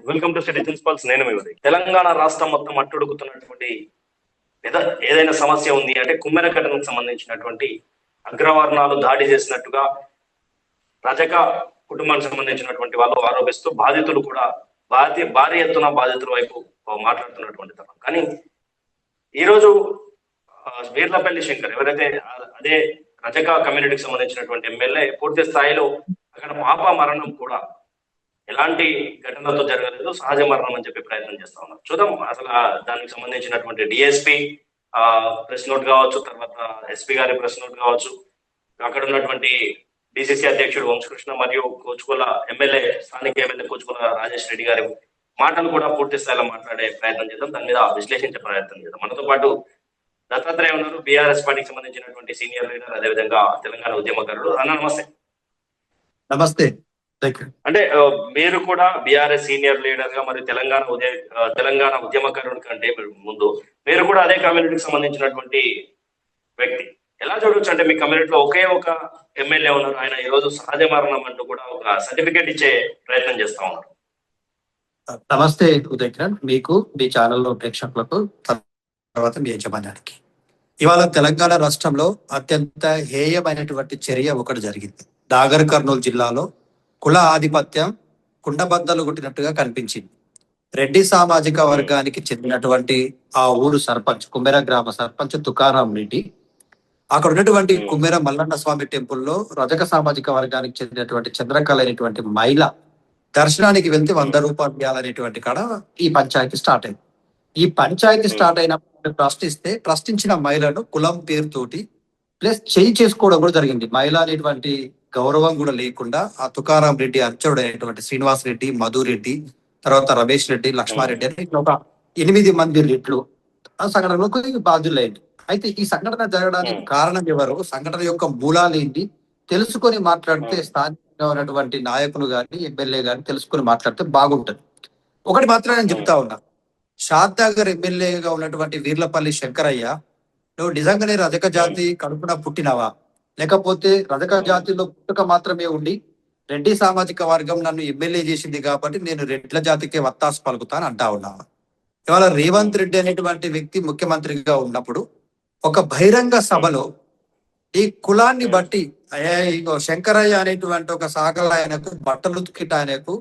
Welcome to citizens pulse. నేను మీ ఉదయ్. తెలంగాణ రాష్ట్రం మొత్తం అట్టుడుకుతున్నటువంటి ఏదైనా సమస్య ఉంది అంటే కుమ్మెర ఘటనకు సంబంధించినటువంటి అగ్రవర్ణాలు దాడి చేసినట్టుగా రజక కుటుంబానికి సంబంధించినటువంటి వాళ్ళు ఆరోపిస్తూ బాధితులు కూడా భారీ ఎత్తున బాధితుల వైపు మాట్లాడుతున్నటువంటి తరం. కానీ ఈరోజు వీర్లపల్లి శంకర్ ఎవరైతే అదే రజక కమ్యూనిటీకి సంబంధించినటువంటి ఎమ్మెల్యే పూర్తి స్థాయిలో అక్కడ పాప మరణం కూడా ఎలాంటి ఘటనతో జరగలేదు, సహజ మరణం అని చెప్పి ప్రయత్నం చేస్తా ఉన్నారు. చూద్దాం అసలు దానికి సంబంధించినటువంటి డిఎస్పీ ప్రెస్ నోట్ కావచ్చు, తర్వాత ఎస్పీ గారి ప్రెస్ నోట్ కావచ్చు, అక్కడ ఉన్నటువంటి డిసిసి అధ్యక్షుడు వంశకృష్ణ మరియు కోచుకోల ఎమ్మెల్యే స్థానిక ఎమ్మెల్యే కోచుకోల రాజేష్ రెడ్డి గారి మాటలు కూడా పూర్తి స్థాయిలో మాట్లాడే ప్రయత్నం చేద్దాం, దాని మీద విశ్లేషించే ప్రయత్నం చేద్దాం. మనతో పాటు దత్తాత్రేయ ఉన్నారు, బీఆర్ఎస్ పార్టీకి సంబంధించినటువంటి సీనియర్ లీడర్, అదేవిధంగా తెలంగాణ ఉద్యమకారుడు. అన్న నమస్తే. నమస్తే. అంటే మీరు కూడా బీఆర్ఎస్ సీనియర్ లీడర్ గా మరి తెలంగాణ ఉద్యమకారుడి కంటే ముందు మీరు కూడా అదే కమ్యూనిటీకి సంబంధించినటువంటి వ్యక్తి. ఎలా చూడొచ్చు అంటే మీ కమ్యూనిటీలో ఒకే ఒక ఎమ్మెల్యే ఉన్నారు, ఆయన ఈ రోజు సహజ మరణం అంటూ కూడా ఒక సర్టిఫికేట్ ఇచ్చే ప్రయత్నం చేస్తా ఉన్నారు. నమస్తే ఉదయ్ కిరణ్, మీకు మీ ఛానల్లో ప్రేక్షకులకు తర్వాత మీ యజమానానికి. ఇవాళ తెలంగాణ రాష్ట్రంలో అత్యంత హేయమైనటువంటి చర్య ఒకటి జరిగింది. నాగర్ కర్నూలు జిల్లాలో కుల ఆధిపత్యం కుండబద్దలు కొట్టినట్టుగా కనిపించింది. రెడ్డి సామాజిక వర్గానికి చెందినటువంటి ఆ ఊరు సర్పంచ్, కుమ్మెర గ్రామ సర్పంచ్ తుకారాం రెడ్డి, అక్కడ ఉన్నటువంటి కుమ్మెర మల్లన్న స్వామి టెంపుల్లో రజక సామాజిక వర్గానికి చెందినటువంటి చంద్రకళ అనేటువంటి మహిళ దర్శనానికి వెళ్తే 100 రూపాయలు ఇవ్వాలనేటువంటి కాడ ఈ పంచాయతీ స్టార్ట్ అయింది. ఈ పంచాయతీ స్టార్ట్ అయినప్పుడు ప్రశ్నించిన మహిళను కులం పేరుతోటి ప్లస్ చేయి చేసుకోవడం కూడా జరిగింది. మహిళ అనేటువంటి గౌరవం కూడా లేకుండా ఆ తుకారాం రెడ్డి అర్చకుడు అయినటువంటి శ్రీనివాస్ రెడ్డి, మధు రెడ్డి, తర్వాత రమేష్ రెడ్డి, లక్ష్మారెడ్డి అని ఒక 8 మంది రెడ్లు ఆ సంఘటనకు బాధ్యులైంది. అయితే ఈ సంఘటన జరగడానికి కారణం ఎవరు, సంఘటన యొక్క మూలాలు ఏంటి తెలుసుకొని మాట్లాడితే, స్థానికంగా ఉన్నటువంటి నాయకులు గాని ఎమ్మెల్యే గాని తెలుసుకొని మాట్లాడితే బాగుంటది. ఒకటి మాత్రం నేను చెప్తా ఉన్నా, షాద్నగర్ ఎమ్మెల్యేగా ఉన్నటువంటి వీర్లపల్లి శంకరయ్య, నువ్వు నిజంగానే రజక జాతి కడుపున పుట్టినవా, లేకపోతే రజక జాతిలో పుట్టుక మాత్రమే ఉండి రెడ్డి సామాజిక వర్గం నన్ను ఎమ్మెల్యే చేసింది కాబట్టి నేను రెడ్ల జాతికే వత్తాసు పలుకుతాను అంటా ఉన్నావా? ఇవాళ రేవంత్ రెడ్డి అనేటువంటి వ్యక్తి ముఖ్యమంత్రిగా ఉన్నప్పుడు ఒక బహిరంగ సభలో ఈ కులాన్ని బట్టి శంకరయ్య అనేటువంటి ఒక సాగల ఆయనకు బట్టలు ఉతికిట, ఆయనకు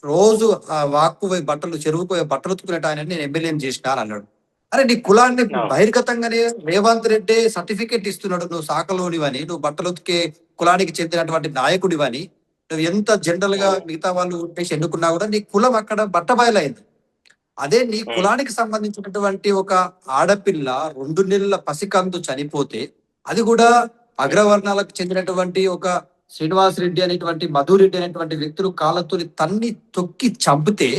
రోజు వాక్కు బట్టలు చెరువుకు బట్టలు ఉతుకునేట ఆయన నేను ఎమ్మెల్యేని చేసిన అని అన్నాడు. అరే నీ కులాన్ని బహిర్గతంగానే రేవంత్ రెడ్డి సర్టిఫికేట్ ఇస్తున్నాడు, నువ్వు శాఖలోనివని, నువ్వు బట్టలు ఉతికే కులానికి చెందినటువంటి నాయకుడివని, నువ్వు ఎంత జనరల్ గా మిగతా వాళ్ళు ఉట్టేసి ఎన్నుకున్నా కూడా నీ కులం అక్కడ బట్టబయలైంది. అదే నీ కులానికి సంబంధించినటువంటి ఒక ఆడపిల్ల 2 నెలల పసికందు చనిపోతే, అది కూడా అగ్రవర్ణాలకు చెందినటువంటి ఒక శ్రీనివాస్ రెడ్డి అనేటువంటి, మధురెడ్డి అనేటువంటి వ్యక్తులు కాళ్ళతో తన్ని తొక్కి చంపితే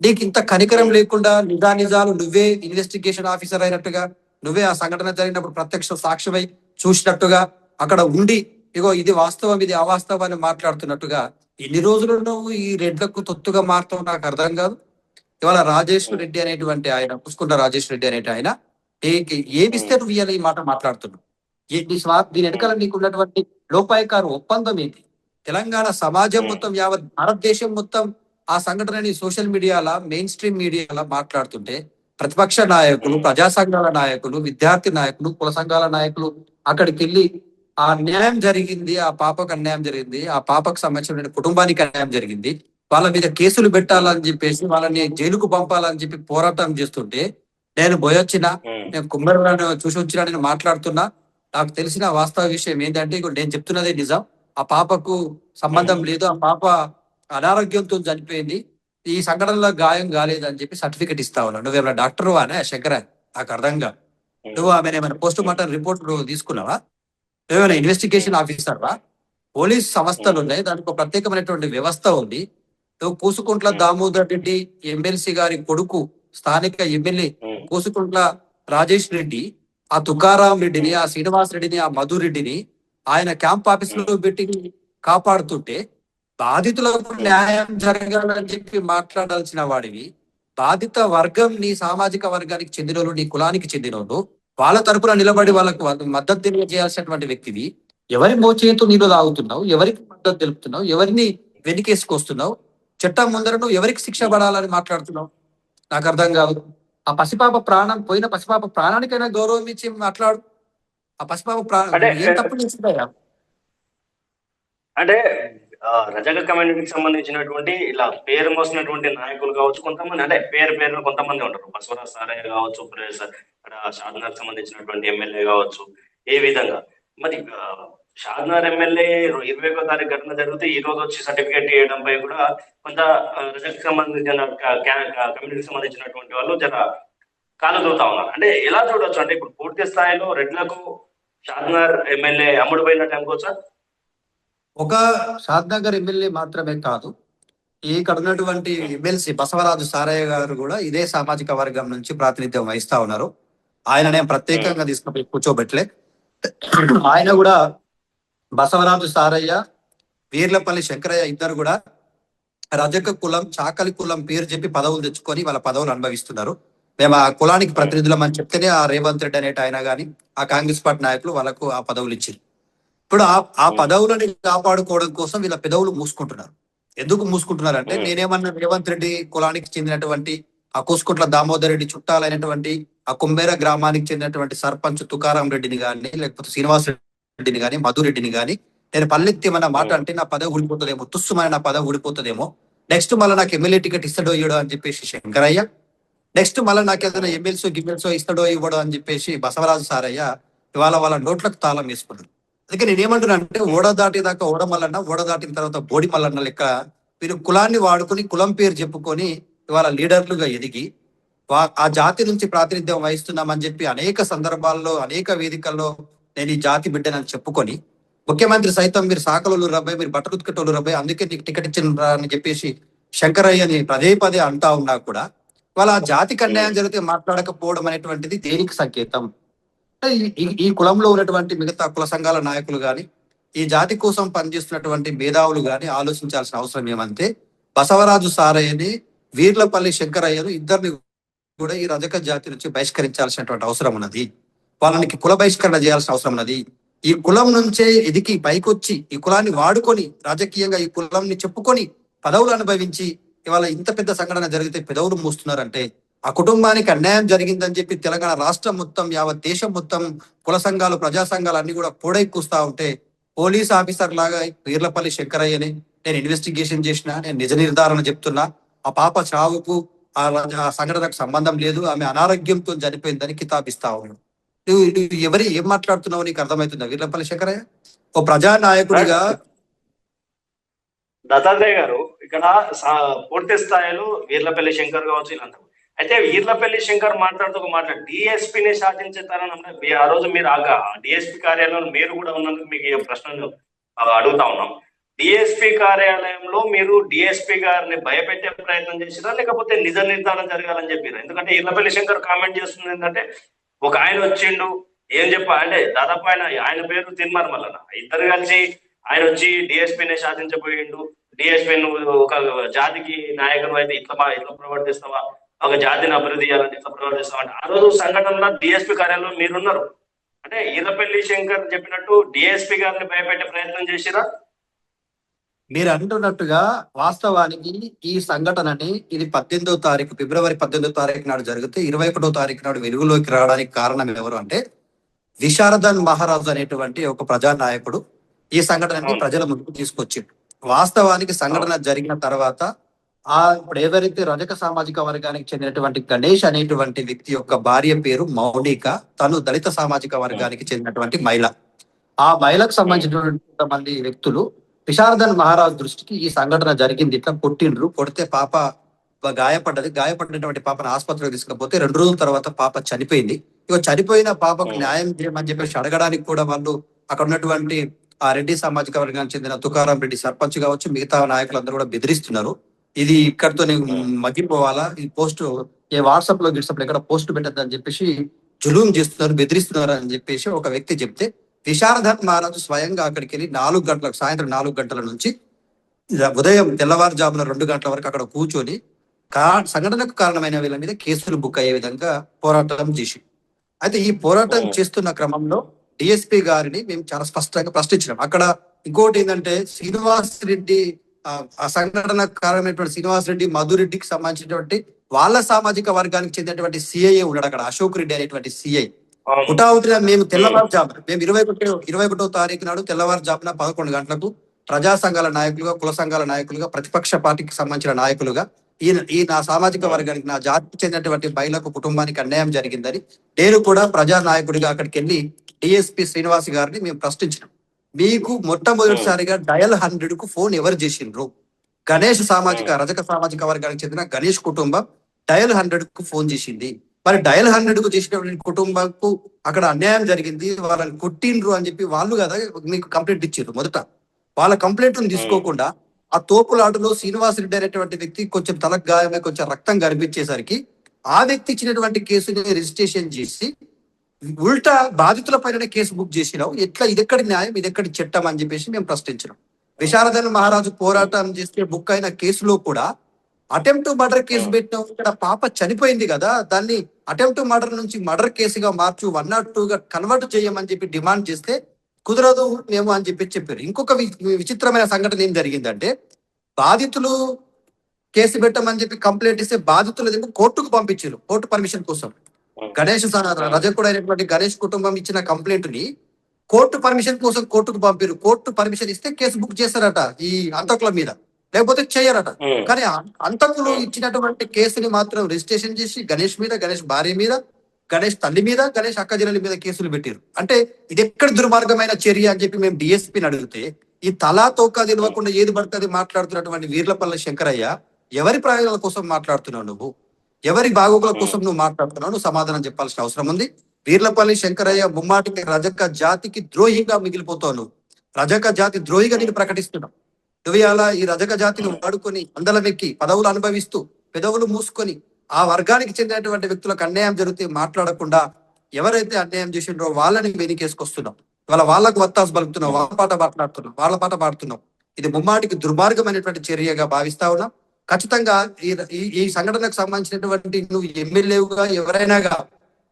నీకు ఇంత కనికరం లేకుండా నిజాలు నువ్వే ఇన్వెస్టిగేషన్ ఆఫీసర్ అయినట్టుగా, నువ్వే ఆ సంఘటన జరిగినప్పుడు ప్రత్యక్ష సాక్ష్యమై చూసినట్టుగా అక్కడ ఉండి ఇగో ఇది వాస్తవం ఇది అవాస్తవం అని మాట్లాడుతున్నట్టుగా ఎన్ని రోజులు నువ్వు ఈ రెడ్లకు తొత్తుగా మారుతావు నాకు అర్థం కాదు. ఇవాళ రాజేష్ రెడ్డి అనేటువంటి ఆయన, పుష్కుంట రాజేష్ రెడ్డి అనేటి ఆయన ఏమిస్తే నువ్వు ఇవాళ ఈ మాట మాట్లాడుతున్నావు? దీని వెనకాల నీకు ఉన్నటువంటి లోపాయకారు ఒప్పందం ఏంటి? తెలంగాణ సమాజం మొత్తం, యావత్ భారతదేశం మొత్తం ఆ సంఘటనని సోషల్ మీడియాలో, మెయిన్ స్ట్రీమ్ మీడియాలో మాట్లాడుతుంటే ప్రతిపక్ష నాయకులు, ప్రజా సంఘాల నాయకులు, విద్యార్థి నాయకులు, కుల సంఘాల నాయకులు అక్కడికి వెళ్ళి ఆ అన్యాయం జరిగింది, ఆ పాపకు అన్యాయం జరిగింది, ఆ పాపకు సంబంధించిన కుటుంబానికి అన్యాయం జరిగింది, వాళ్ళ మీద కేసులు పెట్టాలని చెప్పేసి వాళ్ళని జైలుకు పంపాలని చెప్పి పోరాటం చేస్తుంటే నేను పోయొచ్చినా, నేను కుమ్మరిని చూసి వచ్చినా, నేను మాట్లాడుతున్నా. నాకు తెలిసిన వాస్తవ విషయం ఏంటంటే నేను చెప్తున్నదే నిజం. ఆ పాపకు సంబంధం లేదు, ఆ పాప అనారోగ్యంతో చనిపోయింది, ఈ సంఘటనలో గాయం కాలేదని చెప్పి సర్టిఫికెట్ ఇస్తా ఉన్నావు. నువ్వేమైనా డాక్టర్ వానే శంకర? నాకు అర్థంగా. నువ్వు ఆమె ఏమైనా పోస్ట్ మార్టం రిపోర్ట్ తీసుకున్నావా? నువ్వేమైనా ఇన్వెస్టిగేషన్ ఆఫీసర్ వా? పోలీస్ సంస్థలు ఉన్నాయి, దానికి ఒక ప్రత్యేకమైనటువంటి వ్యవస్థ ఉంది. నువ్వు కూసుకుంట్ల దామోదర్ రెడ్డి ఎమ్మెల్సీ గారి కొడుకు, స్థానిక ఎమ్మెల్యే కూసుకుంట్ల రాజేష్ రెడ్డి ఆ తుకారాం రెడ్డిని, ఆ శ్రీనివాస్ రెడ్డిని, ఆ మధు రెడ్డిని ఆయన క్యాంప్ ఆఫీస్ లో పెట్టి కాపాడుతుంటే బాధితులకు న్యాయం జరగాలని చెప్పి మాట్లాడాల్సిన వాడివి, బాధిత వర్గం నీ సామాజిక వర్గానికి చెందినోళ్ళు, నీ కులానికి చెందినోళ్ళు, వాళ్ళ తరపున నిలబడి వాళ్ళకు మద్దతు తెలియజేయాల్సినటువంటి వ్యక్తివి ఎవరి మోచేతు నీళ్ళు తాగుతున్నావు? ఎవరికి మద్దతు తెలుపుతున్నావు? ఎవరిని వెనుకేసుకొస్తున్నావు? చట్టం ముందర నువ్వు ఎవరికి శిక్ష పడాలని మాట్లాడుతున్నావు? నాకు అర్థం కాదు. ఆ పసిపాప ప్రాణం పోయిన పసిపాప ప్రాణానికైనా గౌరవం ఇచ్చి మాట్లాడు. ఆ పసిపాప అంటే ఏం తప్పు చేసిందయ్యా? అంటే రజక కమ్యూనిటీకి సంబంధించినటువంటి ఇలా పేరు మోసినటువంటి నాయకులు కావచ్చు, కొంతమంది అంటే పేరు కొంతమంది ఉంటారు. బసవరాజ్ సారయ్య కావచ్చు, షాద్నగర్ సంబంధించినటువంటి ఎమ్మెల్యే కావచ్చు. ఏ విధంగా మరి షాద్నగర్ ఎమ్మెల్యే 21వ తారీఖు ఘటన జరిగితే ఈ రోజు వచ్చి సర్టిఫికేట్ ఇవ్వడంపై కూడా కొంత రజకు సంబంధించిన కమ్యూనిటీకి సంబంధించినటువంటి వాళ్ళు జర కాలు దూతా ఉన్నారు. అంటే ఎలా చూడొచ్చు అంటే ఇప్పుడు పూర్తి స్థాయిలో రెడ్లకు షాద్నగర్ ఎమ్మెల్యే అమ్ముడు పోయినట్టు అనుకోవచ్చా? ఒక షాద్నగర్ ఎమ్మెల్యే మాత్రమే కాదు, ఇక్కడ ఉన్నటువంటి ఎమ్మెల్సీ బసవరాజు సారయ్య గారు కూడా ఇదే సామాజిక వర్గం నుంచి ప్రాతినిధ్యం వహిస్తా ఉన్నారు. ఆయన నేను ప్రత్యేకంగా తీసుకుని కూర్చోబెట్టలే. ఆయన కూడా బసవరాజు సారయ్య, వీర్లపల్లి శంకరయ్య ఇద్దరు కూడా రజక కులం, చాకలి కులం పేరు చెప్పి పదవులు తెచ్చుకొని వాళ్ళ పదవులు అనుభవిస్తున్నారు. మేము ఆ కులానికి ప్రతినిధులం అని చెప్తేనే ఆ రేవంత్ రెడ్డి అనేట ఆయన కానీ ఆ కాంగ్రెస్ పార్టీ నాయకులు వాళ్ళకు ఆ పదవులు ఇచ్చారు. ఇప్పుడు ఆ పదవులని కాపాడుకోవడం కోసం వీళ్ళ పెదవులు మూసుకుంటున్నారు. ఎందుకు మూసుకుంటున్నారు అంటే, నేనేమన్నా రేవంత్ రెడ్డి కులానికి చెందినటువంటి ఆ కూసుకుంట్ల దామోదర్ రెడ్డి చుట్టాలైనటువంటి ఆ కుమ్మేర గ్రామానికి చెందినటువంటి సర్పంచ్ తుకారాం రెడ్డిని కానీ, లేకపోతే శ్రీనివాస్ రెడ్డిని కానీ, మధురెడ్డిని కానీ నేను పల్లెత్తి ఏమన్నా మాట అంటే నా పదవి ఊడిపోతుందేమో, తుస్సుమని నా పదవి ఊడిపోతుందేమో, నెక్స్ట్ మళ్ళీ నాకు ఎమ్మెల్యే టికెట్ ఇస్తాడో ఇవ్వడో అని చెప్పేసి శంకరయ్య, నెక్స్ట్ మళ్ళీ నాకు ఏదైనా గిమ్మెల్సో ఇస్తాడో ఇవ్వడో అని చెప్పేసి బసవరాజు సారయ్య ఇవాళ వాళ్ళ నోట్లకు తాళం వేసుకున్నారు. అందుకే నేనేమంటున్నా అంటే, ఓడ దాటిదాకా ఓడ మల్లన్న, ఓడ దాటిన తర్వాత బోడి మల్లన్న లెక్క వీరు కులాన్ని వాడుకొని కులం పేరు చెప్పుకొని ఇవాళ లీడర్లుగా ఎదిగి ఆ జాతి నుంచి ప్రాతినిధ్యం వహిస్తున్నామని చెప్పి అనేక సందర్భాల్లో అనేక వేదికల్లో నేను ఈ జాతి బిడ్డనని చెప్పుకొని, ముఖ్యమంత్రి సైతం మీరు సాకలోళ్ళు రబ్బాయి, మీరు బట్టలు ఉతికేటోళ్ళు రబ్బాయి, అందుకే నీకు టికెట్ ఇచ్చిన అని చెప్పేసి శంకరయ్యని పదే అంటా ఉన్నా కూడా వాళ్ళ ఆ జాతికి అన్యాయం జరిగితే మాట్లాడకపోవడం అనేటువంటిది దేనికి సంకేతం? ఈ కులంలో ఉన్నటువంటి మిగతా కుల సంఘాల నాయకులు గాని, ఈ జాతి కోసం పనిచేస్తున్నటువంటి మేధావులు గాని ఆలోచించాల్సిన అవసరం ఏమంటే, బసవరాజు సారయ్యని, వీర్లపల్లి శంకరయ్యను ఇద్దరిని కూడా ఈ రజక జాతి నుంచి బహిష్కరించాల్సినటువంటి అవసరం ఉన్నది. వాళ్ళకి కుల బహిష్కరణ చేయాల్సిన అవసరం ఉన్నది. ఈ కులం నుంచే ఎదికి పైకొచ్చి ఈ కులాన్ని వాడుకొని రాజకీయంగా ఈ కులంని చెప్పుకొని పదవులు అనుభవించి ఇవాళ ఇంత పెద్ద సంఘటన జరిగితే పెదవులు మూస్తున్నారంటే, ఆ కుటుంబానికి అన్యాయం జరిగిందని చెప్పి తెలంగాణ రాష్ట్రం మొత్తం, యావత్ దేశం మొత్తం కుల సంఘాలు, ప్రజా సంఘాలు అన్ని కూడా కూస్తా ఉంటే, పోలీస్ ఆఫీసర్ లాగా వీర్లపల్లి శంకరయ్యని నేను ఇన్వెస్టిగేషన్ చేసిన, నేను నిజ నిర్ధారణ చెప్తున్నా, ఆ పాప చావుకు ఆ సంఘటనకు సంబంధం లేదు, ఆమె అనారోగ్యంతో చనిపోయిందని కితాబిస్తా ఉన్నాడు. నువ్వు ఏం మాట్లాడుతున్నావు నీకు అర్థమవుతుందా? వీర్లపల్లి శంకరయ్య ఓ ప్రజానాయకుడిగా. దత్తాత్రేయ గారు, ఇక్కడ పూర్తి స్థాయిలో వీర్లపల్లి శంకర్ కావచ్చు వీళ్ళంతా. అయితే వీర్లపల్లి శంకర్ మాట్లాడుతూ డిఎస్పీని శాసించేస్తారని ఆ రోజు మీరు డిఎస్పీ కార్యాలయంలో మీరు కూడా ఉన్నందుకు మీకు ఈ ప్రశ్నలు అడుగుతా ఉన్నాం. డిఎస్పీ కార్యాలయంలో మీరు డిఎస్పీ గారిని భయపెట్టే ప్రయత్నం చేసిరా, లేకపోతే నిజ నిర్ధారణ జరగాలని చెప్పారు? ఎందుకంటే వీర్లపల్లి శంకర్ కామెంట్ చేస్తుంది ఏంటంటే, ఒక ఆయన వచ్చిండు ఏం అంటే దాదాపు ఆయన పేరు తిన్మార్ మల్లన్న, ఇద్దరు కలిసి ఆయన వచ్చి డిఎస్పీని శాసించబోయిండు. డిఎస్పీ నువ్వు ఒక జాతికి నాయకుడు అయితే ఇట్లా ప్రవర్తిస్తావా, ఒక జాతిని అభివృద్ధి చేయాలంటే ఇట్లా ప్రవర్తిస్తావా అంటే, ఆ రోజు సంఘటనలో డిఎస్పీ కార్యాలయంలో మీరున్నారు. అంటే వీర్లపల్లి శంకర్ చెప్పినట్టు డిఎస్పీ గారిని భయపెట్టే ప్రయత్నం చేసిరా? మీరు అంటున్నట్టుగా వాస్తవానికి ఈ సంఘటనని ఇది 18వ తారీఖు, ఫిబ్రవరి 18వ తారీఖు నాడు జరిగితే 21వ తారీఖు నాడు వెలుగులోకి రావడానికి కారణం ఎవరు అంటే, విశారదన్ మహారాజు అనేటువంటి ఒక ప్రజానాయకుడు ఈ సంఘటనని ప్రజల ముందుకు తీసుకొచ్చిండు. వాస్తవానికి సంఘటన జరిగిన తర్వాత ఇప్పుడు ఎవరైతే రజక సామాజిక వర్గానికి చెందినటువంటి గణేష్ అనేటువంటి వ్యక్తి యొక్క భార్య పేరు మౌనిక, తను దళిత సామాజిక వర్గానికి చెందినటువంటి మహిళ. ఆ మహిళకు సంబంధించినటువంటి కొంతమంది వ్యక్తులు విశారదన్ మహారాజ్ దృష్టికి ఈ సంఘటన జరిగింది, ఇట్లా కొట్టిండ్రు, కొడితే పాప గాయపడినటువంటి పాపను ఆసుపత్రికి తీసుకపోతే 2 రోజుల తర్వాత పాప చనిపోయింది. ఇక చనిపోయిన పాపకు న్యాయం చేయమని చెప్పేసి అడగడానికి కూడా వాళ్ళు అక్కడ ఉన్నటువంటి ఆ రెడ్డి సామాజిక వర్గానికి చెందిన తుకారాం రెడ్డి సర్పంచ్ కావచ్చు, మిగతా నాయకులందరూ కూడా బెదిరిస్తున్నారు. ఇది ఇక్కడితో మగ్గిపోవాలా, ఈ పోస్ట్ వాట్సాప్ లో ఎక్కడ పోస్ట్ పెట్టద్దని చెప్పేసి జులూం చేస్తున్నారు, బెదిరిస్తున్నారు అని చెప్పేసి ఒక వ్యక్తి చెప్తే, విశారదన్ మహారాజు స్వయంగా అక్కడికి వెళ్ళి 4 గంటలకు, సాయంత్రం 4 గంటల నుంచి ఉదయం తెల్లవారుజామున 2 గంటల వరకు అక్కడ కూర్చొని సంఘటనకు కారణమైన వీళ్ళ మీద కేసులు బుక్ అయ్యే విధంగా పోరాటం చేసి, అయితే ఈ పోరాటం చేస్తున్న క్రమంలో డిఎస్పీ గారిని మేము చాలా స్పష్టంగా ప్రశ్నించినాం. అక్కడ ఇంకోటి ఏంటంటే, శ్రీనివాస్ రెడ్డి ఆ సంఘటన కారణమైనటువంటి శ్రీనివాస్ రెడ్డి, మధురెడ్డికి సంబంధించినటువంటి వాళ్ళ సామాజిక వర్గానికి చెందినటువంటి సిఐఏ ఉన్నాడు అక్కడ, అశోక్ రెడ్డి అనేటువంటి సిఐ. హుటాహుటిన మేము తెల్లవారుజామున మేము 21వ తారీఖు నాడు తెల్లవారుజామున 11 గంటలకు ప్రజా సంఘాల నాయకులుగా, కుల సంఘాల నాయకులుగా, ప్రతిపక్ష పార్టీకి సంబంధించిన నాయకులుగా ఈ నా సామాజిక వర్గానికి, నా జాతికి చెందినటువంటి మహిళకు కుటుంబానికి అన్యాయం జరిగిందని నేను కూడా ప్రజా నాయకుడిగా అక్కడికి వెళ్ళి డిఎస్పి శ్రీనివాస్ గారిని మేము ప్రశ్నించినాం. మీకు మొట్టమొదటిసారిగా డయల్ 100 కు ఫోన్ ఎవరు చేసిండ్రు? గణేష్ రజక సామాజిక వర్గానికి చెందిన గణేష్ కుటుంబం డయల్ 100 కు ఫోన్ చేసింది. మరి డయల్ 100 కు చేసినటువంటి కుటుంబంకు అక్కడ అన్యాయం జరిగింది, వాళ్ళని కొట్టిండ్రు అని చెప్పి వాళ్ళు కదా మీకు కంప్లైంట్ ఇచ్చారు. మొదట వాళ్ళ కంప్లైంట్ తీసుకోకుండా ఆ తోపులాటలో శ్రీనివాస్ రెడ్డి అనేటువంటి వ్యక్తి కొంచెం తలకు గాయమై కొంచెం రక్తం కనిపించేసరికి ఆ వ్యక్తి ఇచ్చినటువంటి కేసుని రిజిస్ట్రేషన్ చేసి ఉల్టా బాధితుల పైన కేసు బుక్ చేసినావు. ఎట్లా, ఇదెక్కడి న్యాయం, ఇదెక్కడి చట్టం అని చెప్పేసి మేము ప్రశ్నించినాం. విశారదన్ మహారాజు పోరాటం చేస్తే బుక్ అయిన కేసులో కూడా అటెంప్ట్ మర్డర్ కేసు పెట్టినాం. ఇక్కడ పాప చనిపోయింది కదా, దాన్ని అటెంప్ట్ మర్డర్ నుంచి మర్డర్ కేసుగా మార్చు 102గా కన్వర్ట్ చేయమని చెప్పి డిమాండ్ చేస్తే కుదరదు మేము అని చెప్పారు. ఇంకొక విచిత్రమైన సంఘటన ఏం జరిగిందంటే, బాధితులు కేసు పెట్టమని చెప్పి కంప్లైంట్ ఇస్తే బాధితులు కోర్టుకు పంపించారు, కోర్టు పర్మిషన్ కోసం. రజకుడు అయినటువంటి గణేష్ కుటుంబం ఇచ్చిన కంప్లైంట్ ని కోర్టు పర్మిషన్ కోసం కోర్టుకు పంపారు. కోర్టు పర్మిషన్ ఇస్తే కేసు బుక్ చేస్తారట ఈ అంతకుల మీద, లేకపోతే చేయరట. కానీ అంతకులు ఇచ్చినటువంటి కేసుని మాత్రం రిజిస్ట్రేషన్ చేసి గణేష్ మీద, గణేష్ భార్య మీద, గణేష్ తల్లి మీద, గణేష్ అక్కజనుల మీద కేసులు పెట్టారు. అంటే ఇది ఎక్కడ దుర్మార్గమైన చర్య అని చెప్పి మేము డిఎస్పీని అడిగితే, ఈ తలా తోక తెలియకుండా ఏది పడుతుంది మాట్లాడుతున్నటువంటి వీర్లపల్లి శంకరయ్య, ఎవరి ప్రయోజనాల కోసం మాట్లాడుతున్నావు నువ్వు? ఎవరి బాగోగుల కోసం నువ్వు మాట్లాడుతున్నావు? నువ్వు సమాధానం చెప్పాల్సిన అవసరం ఉంది. వీర్లపల్లి శంకరయ్య ముమ్మాటికి రజక జాతికి ద్రోహిగా మిగిలిపోతావు. నువ్వు రజక జాతి ద్రోహిగా నేను ప్రకటిస్తున్నావు. నువ్వు అలా ఈ రజక జాతిని వాడుకొని అందలమెక్కి పదవులు అనుభవిస్తూ పెదవులు మూసుకొని ఆ వర్గానికి చెందినటువంటి వ్యక్తులకు అన్యాయం జరిగితే మాట్లాడకుండా ఎవరైతే అన్యాయం చేసిండ్రో వాళ్ళని వెనుకేసుకొస్తున్నాం. వాళ్ళకు వత్తాసు పలుకుతున్నావు, వాళ్ళ పాట పాడుతున్నావు. ఇది ముమ్మాటికి దుర్మార్గమైనటువంటి చర్యగా భావిస్తా ఉన్నాం. ఖచ్చితంగా ఈ సంఘటనకు సంబంధించినటువంటి నువ్వు ఎమ్మెల్యేగా ఎవరైనాగా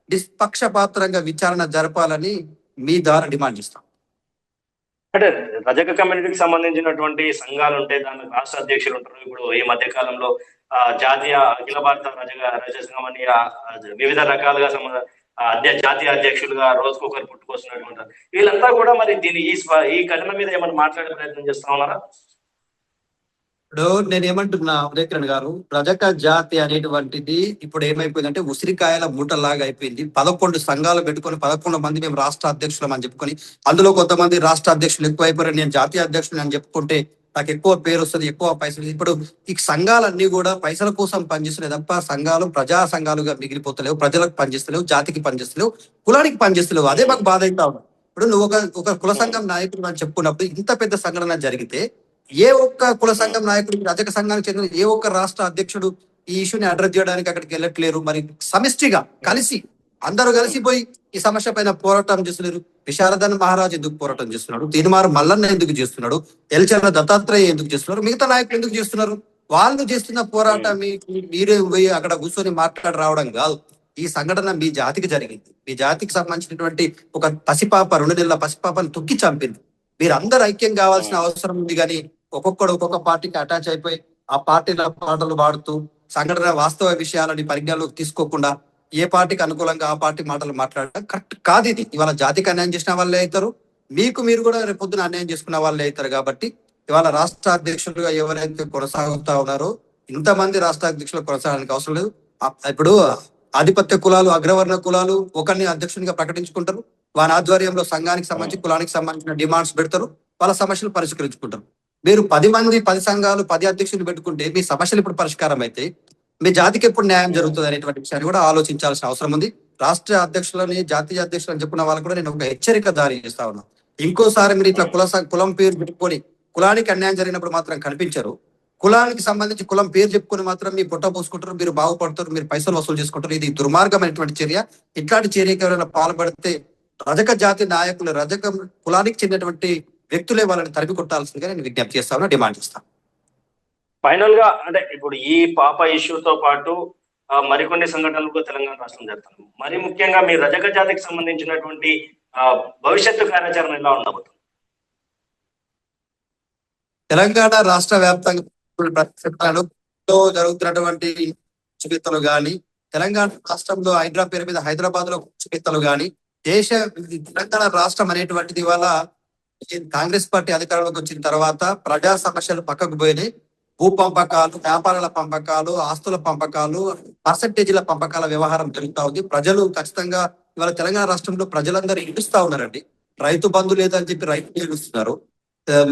నిష్పక్షపాతంగా విచారణ జరపాలని మీ ద్వారా డిమాండ్ చేస్తాం. అంటే రజక కమ్యూనిటీకి సంబంధించినటువంటి సంఘాలు ఉంటాయి, దానికి రాష్ట్ర అధ్యక్షులు ఉంటారు. ఇప్పుడు ఈ మధ్య కాలంలో జాతీయ అఖిల భారత రజక సంఘం అని వివిధ రకాలుగా జాతీయ అధ్యక్షులుగా రోజుకొకరు పుట్టుకొస్తున్నటువంటి వీళ్ళంతా కూడా మరి దీని ఈ ఘటన మీద ఏమైనా మాట్లాడే ప్రయత్నం చేస్తా ఉన్నారా? ఇప్పుడు నేను ఏమంటున్నా ఉదయకిరణ్ గారు, రజక జాతి అనేటువంటిది ఇప్పుడు ఏమైపోయిందంటే ఉసిరికాయల మూటలాగా అయిపోయింది. 11 సంఘాలు పెట్టుకొని 11 మంది మేము రాష్ట్ర అధ్యక్షులం అని చెప్పుకొని, అందులో కొంతమంది రాష్ట్ర అధ్యక్షులు ఎక్కువ అయిపోయారు, నేను జాతీయ అధ్యక్షులు అని చెప్పుకుంటే నాకు ఎక్కువ పేరు వస్తుంది, ఎక్కువ పైసలు. ఇప్పుడు ఈ సంఘాలన్నీ కూడా పైసల కోసం పనిచేస్తున్నాయి తప్ప సంఘాలు ప్రజా సంఘాలుగా మిగిలిపోతలేవు, ప్రజలకు పనిచేస్తలేవు, జాతికి పనిచేస్తలేవు, కులానికి పనిచేస్తలేవు. అదే మాకు బాధ అవుతా ఉన్నాం. ఇప్పుడు నువ్వు ఒక కుల సంఘం నాయకుడు అని చెప్పుకున్నప్పుడు ఇంత పెద్ద సంఘటన జరిగితే ఏ ఒక్క కుల సంఘం నాయకుడు, రజక సంఘానికి చెందిన ఏ ఒక్క రాష్ట్ర అధ్యక్షుడు ఈ ఇష్యూని అడ్రస్ చేయడానికి అక్కడికి వెళ్ళట్లేరు? మరి సమిష్టిగా కలిసి అందరూ కలిసిపోయి ఈ సమస్య పైన పోరాటం చేస్తున్నారు. విశారదన్ మహారాజ్ ఎందుకు పోరాటం చేస్తున్నాడు? తీర్మారు మల్లన్న ఎందుకు చేస్తున్నాడు? ఎల్చర్ల దత్తాత్రేయ ఎందుకు చేస్తున్నారు? మిగతా నాయకులు ఎందుకు చేస్తున్నారు? వాళ్ళు చేస్తున్న పోరాటం మీరే పోయి అక్కడ కూర్చొని మాట్లాడి రావడం కాదు. ఈ సంఘటన మీ జాతికి జరిగింది. మీ జాతికి సంబంధించినటువంటి ఒక పసిపాప, 2 నెలల పసిపాపను తొక్కి చంపింది. మీరు అందరు ఐక్యం కావాల్సిన అవసరం ఉంది. కానీ ఒక్కొక్కడు ఒక్కొక్క పార్టీకి అటాచ్ అయిపోయి ఆ పార్టీల పాటలు పాడుతూ సంఘటన వాస్తవ విషయాలని పరిజ్ఞానంలోకి తీసుకోకుండా ఏ పార్టీకి అనుకూలంగా ఆ పార్టీ మాటలు మాట్లాడడం కరెక్ట్ కాదు. ఇది ఇవాళ జాతికి అన్యాయం చేసిన వాళ్ళే అవుతారు, మీరు కూడా రేపు పొద్దున అన్యాయం చేసుకున్న వాళ్ళే అవుతారు. కాబట్టి ఇవాళ రాష్ట్ర అధ్యక్షులుగా ఎవరైతే కొనసాగుతా ఉన్నారో ఇంతమంది రాష్ట్ర అధ్యక్షులు కొనసాగడానికి అవసరం లేదు. ఇప్పుడు ఆధిపత్య కులాలు, అగ్రవర్ణ కులాలు ఒకరిని అధ్యక్షునిగా ప్రకటించుకుంటారు. వారి ఆధ్వర్యంలో సంఘానికి సంబంధించి, కులానికి సంబంధించిన డిమాండ్స్ పెడతారు, వాళ్ళ సమస్యలు పరిష్కరించుకుంటారు. మీరు 10 మంది, 10 సంఘాలు, 10 అధ్యక్షులు పెట్టుకుంటే మీ సమస్యలు ఇప్పుడు పరిష్కారం అయితే మీ జాతికి ఎప్పుడు న్యాయం జరుగుతుంది అనేటువంటి విషయాన్ని కూడా ఆలోచించాల్సిన అవసరం ఉంది. రాష్ట్ర అధ్యక్షులని, జాతీయ అధ్యక్షులని చెప్పుకున్న వాళ్ళకు కూడా నేను ఒక హెచ్చరిక జారీ చేస్తా ఉన్నా. ఇంకోసారి మీరు ఇట్లా కులం పేరు పెట్టుకొని కులానికి అన్యాయం జరిగినప్పుడు మాత్రం కనిపించరు, కులానికి సంబంధించి కులం పేరు చెప్పుకొని మాత్రం మీ పుట్ట పోసుకుంటారు, మీరు బాగుపడతారు, మీరు పైసలు వసూలు చేసుకుంటారు. ఇది దుర్మార్గమైనటువంటి చర్య. ఇట్లాంటి చర్యకి ఎవరైనా పాల్పడితే రజక జాతి నాయకులు, రజక కులానికి చెందినటువంటి వ్యక్తులే వాళ్ళని తరిమి కొట్టాల్సిందిగా నేను విజ్ఞప్తి చేస్తాను, డిమాండ్ చేస్తాను. ఫైనల్ గా అంటే ఇప్పుడు ఈ పాప ఇష్యూతో పాటు మరికొన్ని సంఘటనలు తెలంగాణ రాష్ట్రం జరుగుతుంది. మరి ముఖ్యంగా మీ రజక జాతికి సంబంధించినటువంటి భవిష్యత్తు కార్యాచరణ ఎలా ఉండబోతుంది? తెలంగాణ రాష్ట్ర వ్యాప్తంగా జరుగుతున్నటువంటి కుంచుగిత్తలు గాని, తెలంగాణ రాష్ట్రంలో పేరు మీద హైదరాబాద్ లో కుంచుగిత్తలు గాని, తెలంగాణ రాష్ట్రం అనేటువంటిది ఇవాళ కాంగ్రెస్ పార్టీ అధికారంలోకి వచ్చిన తర్వాత ప్రజా సమస్యలు పక్కకు పోయినాయి. భూ పంపకాలు, వ్యాపారాల పంపకాలు, ఆస్తుల పంపకాలు, పర్సంటేజీల పంపకాల వ్యవహారం జరుగుతా ఉంది. ప్రజలు ఖచ్చితంగా ఇవాళ తెలంగాణ రాష్ట్రంలో ప్రజలందరూ ఏడుస్తా ఉన్నారండి. రైతు బంధు లేదని చెప్పి రైతులు ఏడుస్తున్నారు.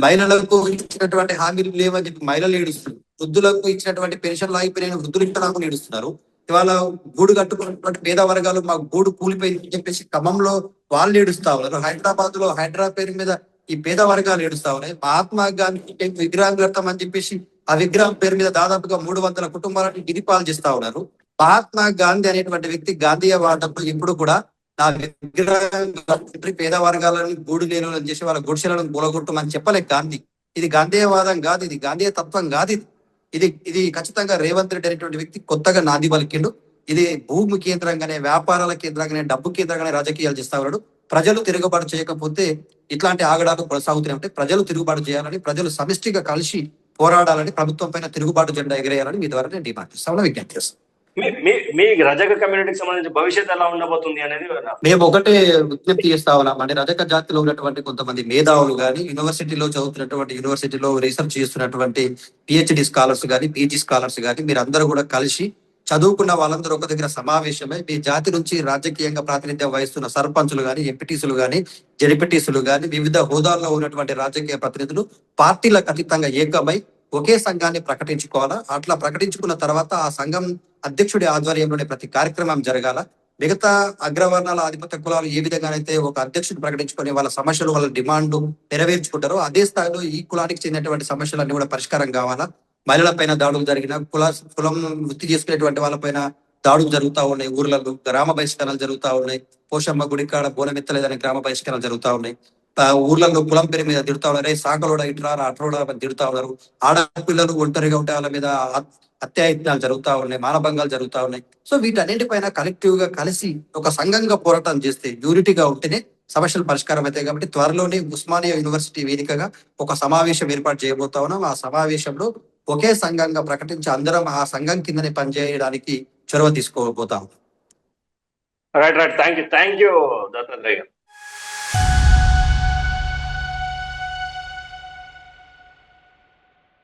మహిళలకు ఇచ్చినటువంటి హామీలు లేవని చెప్పి మహిళలు ఏడుస్తున్నారు. వృద్ధులకు ఇచ్చినటువంటి పెన్షన్లు ఆగిపోయిన వృద్ధులు ఇంతలాగా ఏడుస్తున్నారు. ఇవాళ గూడు కట్టుకున్నటువంటి పేద వర్గాలు మాకు గూడు కూలిపోయిందని చెప్పేసి ఖమ్మంలో వాళ్ళు ఏడుస్తా ఉన్నారు. హైదరాబాద్ పేరు మీద ఈ పేద వర్గాలు ఏడుస్తా ఉన్నాయి. మహాత్మా గాంధీ విగ్రహం కడతామని చెప్పేసి ఆ విగ్రహం పేరు మీద దాదాపుగా 300 కుటుంబాలను గిరిపాలు చేస్తా ఉన్నారు. మహాత్మా గాంధీ అనేటువంటి వ్యక్తి గాంధీయవాదంలో ఎప్పుడు కూడా నా విగ్రహం పేద వర్గాలను గూడు లేని చేసి వాళ్ళ గుడిసెలను బోలగొట్టమని చెప్పలే గాంధీ. ఇది గాంధీయవాదం కాదు, ఇది గాంధీయ తత్వం కాదు. ఇది ఖచ్చితంగా రేవంత్ రెడ్డి అనేటువంటి వ్యక్తి కొత్తగా నాంది పలికిండు. ఇది భూమి కేంద్రంగానే, వ్యాపారాల కేంద్రంగానే, డబ్బు కేంద్రంగానే రాజకీయాలు చేస్తా ఉన్నాడు. ప్రజలు తిరుగుబాటు చేయకపోతే ఇట్లాంటి ఆగడాలు కొనసాగుతూనే ఉంటాయి. ప్రజలు తిరుగుబాటు చేయాలని, ప్రజలు సమిష్టిగా కలిసి పోరాడాలని, ప్రభుత్వం పైన తిరుగుబాటు జెండా ఎగరేయాలని మీ ద్వారా నేను డిమాండ్ చేస్తాను, విజ్ఞప్తి చేస్తాను. మీ రజక కమ్యూనిటీకి సంబంధించి భవిష్యత్ ఎలా ఉండబోతుంది అనేది మేము ఒకటే విజ్ఞప్తి చేస్తా ఉన్నాం. అంటే రజక జాతిలో ఉన్నటువంటి కొంతమంది మేధావులు కానీ, యూనివర్సిటీలో చదువుతున్నటువంటి, యూనివర్సిటీలో రీసెర్చ్ చేస్తున్నటువంటి పిహెచ్డి స్కాలర్స్ కానీ, పీజీ స్కాలర్స్ కానీ, మీరు అందరూ కూడా కలిసి చదువుకున్న వాళ్ళందరూ ఒక దగ్గర సమావేశమై మీ జాతి నుంచి రాజకీయంగా ప్రాతినిధ్యం వహిస్తున్న సర్పంచులు కానీ, ఎంపీటీసులు కానీ, జెడ్పీటీసులు కానీ, వివిధ హోదాల్లో ఉన్నటువంటి రాజకీయ ప్రతినిధులు పార్టీలకు అతీతంగా ఏకమై ఒకే సంఘాన్ని ప్రకటించుకోవాలా. అట్లా ప్రకటించుకున్న తర్వాత ఆ సంఘం అధ్యక్షుడి ఆధ్వర్యంలోనే ప్రతి కార్యక్రమం జరగాల. మిగతా అగ్రవర్ణాల ఆధిపత్య కులాలు ఏ విధంగానైతే ఒక అధ్యక్షుడు ప్రకటించుకొని వాళ్ళ సమస్యలు, వాళ్ళ డిమాండ్ నెరవేర్చుకుంటారో అదే స్థాయిలో ఈ కులానికి చెందినటువంటి సమస్యలన్నీ కూడా పరిష్కారం కావాలా. మహిళల పైన దాడులు జరిగిన, కులం వృత్తి చేసుకునేటువంటి వాళ్ళపైన దాడులు జరుగుతూ ఉన్నాయి. ఊర్లలో గ్రామ బహిష్కరణలు జరుగుతూ ఉన్నాయి. పోషమ్మ గుడి కాడ బోనం ఎత్తలేదని గ్రామ బహిష్కరణలు జరుగుతూ ఉన్నాయి. ఊర్లలో కులం పేరు మీద తిడుతా ఉన్నారు. సాకలోడ ఇట్రారా అట్రోడ తిడుతా ఉన్నారు. ఆడపిల్లలు ఒంటరిగా ఉంటే వాళ్ళ మీద హత్యాయత్నాలు జరుగుతా ఉన్నాయి, మానభంగాలు జరుగుతా ఉన్నాయి. సో వీటన్నింటిపైన కలెక్టివ్ గా కలిసి ఒక సంఘంగా పోరాటం చేస్తే, యూనిటీగా ఉంటేనే సమస్యలు పరిష్కారం అవుతాయి. కాబట్టి త్వరలోనే ఉస్మానియా యూనివర్సిటీ వేదికగా ఒక సమావేశం ఏర్పాటు చేయబోతా ఉన్నాం. ఆ సమావేశంలో ఒకే సంఘంగా ప్రకటించి అందరం ఆ సంఘం కిందనే పనిచేయడానికి చొరవ తీసుకోబోతాం. రైట్ థ్యాంక్ యూ దత్తాత్రేయ గారు.